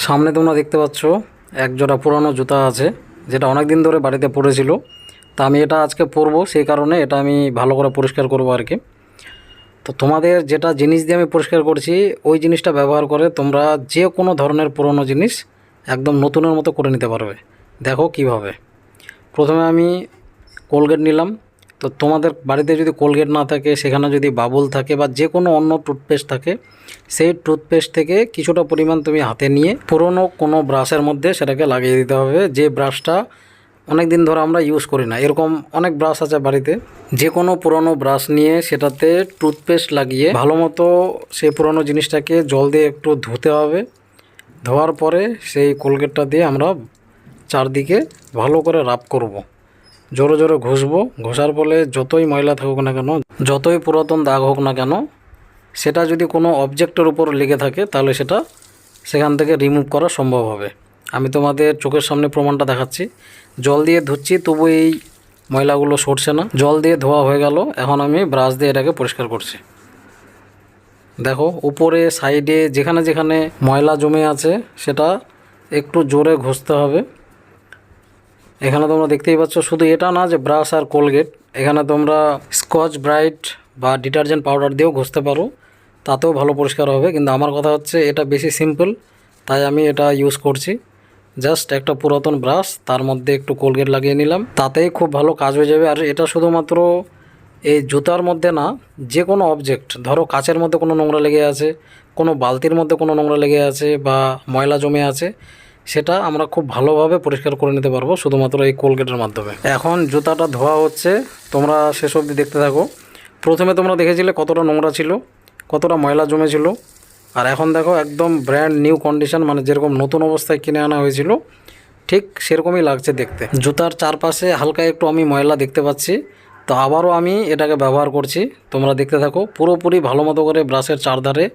সামনে তোমরা দেখতে পাচ্ছ এক জোড়া পুরানো জুতা আছে, যেটা অনেক দিন ধরে বাড়িতে পড়েছিল। তা আমি এটা আজকে পরবো, সেই কারণে এটা আমি ভালো করে পরিষ্কার করবো আর কি। তো তোমাদের যেটা জিনিস দিয়ে আমি পরিষ্কার করছি, ওই জিনিসটা ব্যবহার করে তোমরা যে কোনো ধরনের পুরনো জিনিস একদম নতুনের মতো করে নিতে পারবে। দেখো কিভাবে। প্রথমে আমি কোলগেট নিলাম। তো তোমাদের বাড়িতে যদি কোলগেট না থাকে, সেখানে যদি বাবুল থাকে বা যে কোনো অন্য টুথপেস্ট থাকে, সেই টুথপেস্ট থেকে কিছুটা পরিমাণ তুমি হাতে নিয়ে পুরনো কোনো ব্রাশের মধ্যে সেটাকে লাগিয়ে দিতে হবে। যে ব্রাশটা অনেক দিন ধরে আমরা ইউজ করি না, এরকম অনেক ব্রাশ আছে বাড়িতে। যে কোনো পুরনো ব্রাশ নিয়ে সেটাতে টুথপেস্ট লাগিয়ে ভালো মতো সেই পুরনো জিনিসটাকে জল দিয়ে একটু ধুতে হবে। ধোয়ার পরে সেই কোলগেটটা দিয়ে আমরা চারদিকে ভালো করে রাব করব। জোরে জোরে ঘষবো। ঘষার ফলে যতই ময়লা থাকুক না কেন, যতই পুরাতন দাগ হোক না কেন, সেটা যদি কোনো অবজেক্টের উপর লেগে থাকে তাহলে সেটা সেখান থেকে রিমুভ করা সম্ভব হবে। আমি তোমাদের চোখের সামনে প্রমাণটা দেখাচ্ছি। জল দিয়ে ধুচ্ছি, তবু এই ময়লাগুলো সরছে না। জল দিয়ে ধোয়া হয়ে গেল, এখন আমি ব্রাশ দিয়ে এটাকে পরিষ্কার করছি। দেখো উপরে সাইডে যেখানে যেখানে ময়লা জমে আছে সেটা একটু জোরে ঘষতে হবে। এখানে তোমরা দেখতেই পাচ্ছ, শুধু এটা না যে ব্রাশ আর কোলগেট, এখানে তোমরা স্কচ ব্রাইট বা ডিটারজেন্ট পাউডার দিয়েও ঘষতে পারো, তাতেও ভালো পরিষ্কার হবে। কিন্তু আমার কথা হচ্ছে এটা বেশি সিম্পল, তাই আমি এটা ইউজ করছি। জাস্ট একটা পুরাতন ব্রাশ, তার মধ্যে একটু কোলগেট লাগিয়ে নিলাম, তাতেই খুব ভালো কাজ হয়ে যাবে। আর এটা শুধুমাত্র এই জুতার মধ্যে না, যে কোনো অবজেক্ট, ধরো কাচের মধ্যে কোনো নোংরা লেগে আছে, কোনো বালতির মধ্যে কোনো নোংরা লেগে আছে বা ময়লা জমে আছে, সেটা আমরা খুব ভালোভাবে পরিষ্কার করে নিতে পারবো শুধুমাত্র এই কোলগেটের মাধ্যমে। এখন জুতাটা ধোয়া হচ্ছে, তোমরা শেষ অবধি দেখতে থাকো। প্রথমে তোমরা দেখেছিলে কতটা নোংরা ছিল, কতটা ময়লা জমেছিল, আর এখন দেখো একদম ব্র্যান্ড নিউ কন্ডিশন, মানে যেরকম নতুন অবস্থায় কিনে আনা হয়েছিল ঠিক সেরকমই লাগছে দেখতে। জুতার চারপাশে হালকা একটু আমি ময়লা দেখতে পাচ্ছি, তো আবারও আমি এটাকে ব্যবহার করছি। তোমরা দেখতে থাকো। পুরোপুরি ভালো মতো করে ব্রাশের চারধারে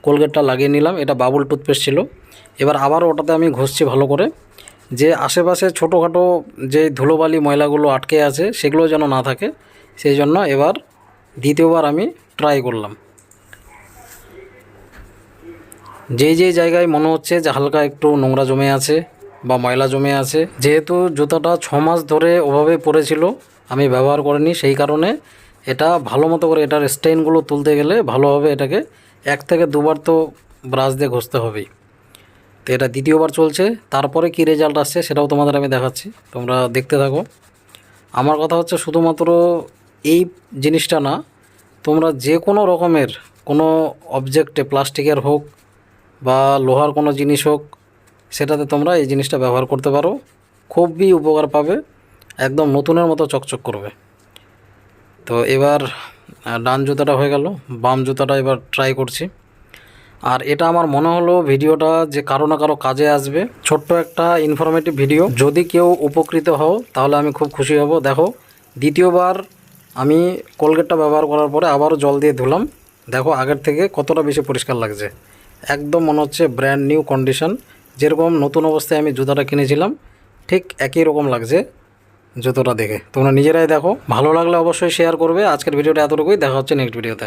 কোলগেটটা লাগিয়ে নিলাম। এটা বাবুল টুথপেস্ট ছিল। এবার আবারও ওটাতে আমি ঘষছি ভালো করে, যে আশেপাশে ছোটোখাটো যে ধুলোবালি ময়লাগুলো আটকে আছে সেগুলো যেন না থাকে, সেই জন্য এবার দ্বিতীয়বার আমি ট্রাই করলাম। যেই যেই জায়গায় মনে হচ্ছে যে হালকা একটু নোংরা জমে আছে বা ময়লা জমে আছে, যেহেতু জুতাটা 6 মাস ধরে ওভাবে পড়েছিল, আমি ব্যবহার করিনি, সেই কারণে এটা ভালো মতো করে এটার স্টেইনগুলো তুলতে গেলে ভালোভাবে এটাকে 1 থেকে 2 বার তো ব্রাশ দিয়ে ঘষতে হবেই। তো এটা দ্বিতীয়বার চলছে, তারপরে কি রেজাল্ট আসছে সেটাও তোমাদের আমি দেখাচ্ছি, তোমরা দেখতে থাকো। আমার কথা হচ্ছে শুধুমাত্র এই জিনিসটা না, তোমরা যে কোনো রকমের কোনো অবজেক্টে, প্লাস্টিকের হোক বা লোহার কোনো জিনিস হোক, সেটাতে তোমরা এই জিনিসটা ব্যবহার করতে পারো, খুবই উপকার পাবে, একদম নতুনের মতো চকচক করবে। তো এবার ডান জুতাটা হয়ে গেল, বাম জুতাটা এবার ট্রাই করছি। আর এটা আমার মনে হলো ভিডিওটা যে কারো না কারো কাজে আসবে, ছোট্ট একটা ইনফরমেটিভ ভিডিও। যদি কেউ উপকৃত হও তাহলে আমি খুব খুশি হব। দেখো দ্বিতীয়বার আমি কোলগেটটা ব্যবহার করার পরে আবারও জল দিয়ে ধুলাম। দেখো আগের থেকে কতটা বেশি পরিষ্কার লাগছে, একদম মনে হচ্ছে ব্র্যান্ড নিউ কন্ডিশন, যেরকম নতুন অবস্থায় আমি জুতাটা কিনেছিলাম ঠিক একই রকম লাগছে জুতোটা দেখে। তোমরা নিজেরাই দেখো, ভালো লাগলে অবশ্যই শেয়ার করবে। আজকের ভিডিওটা এতটুকুই, দেখা হচ্ছে নেক্সট ভিডিওতে।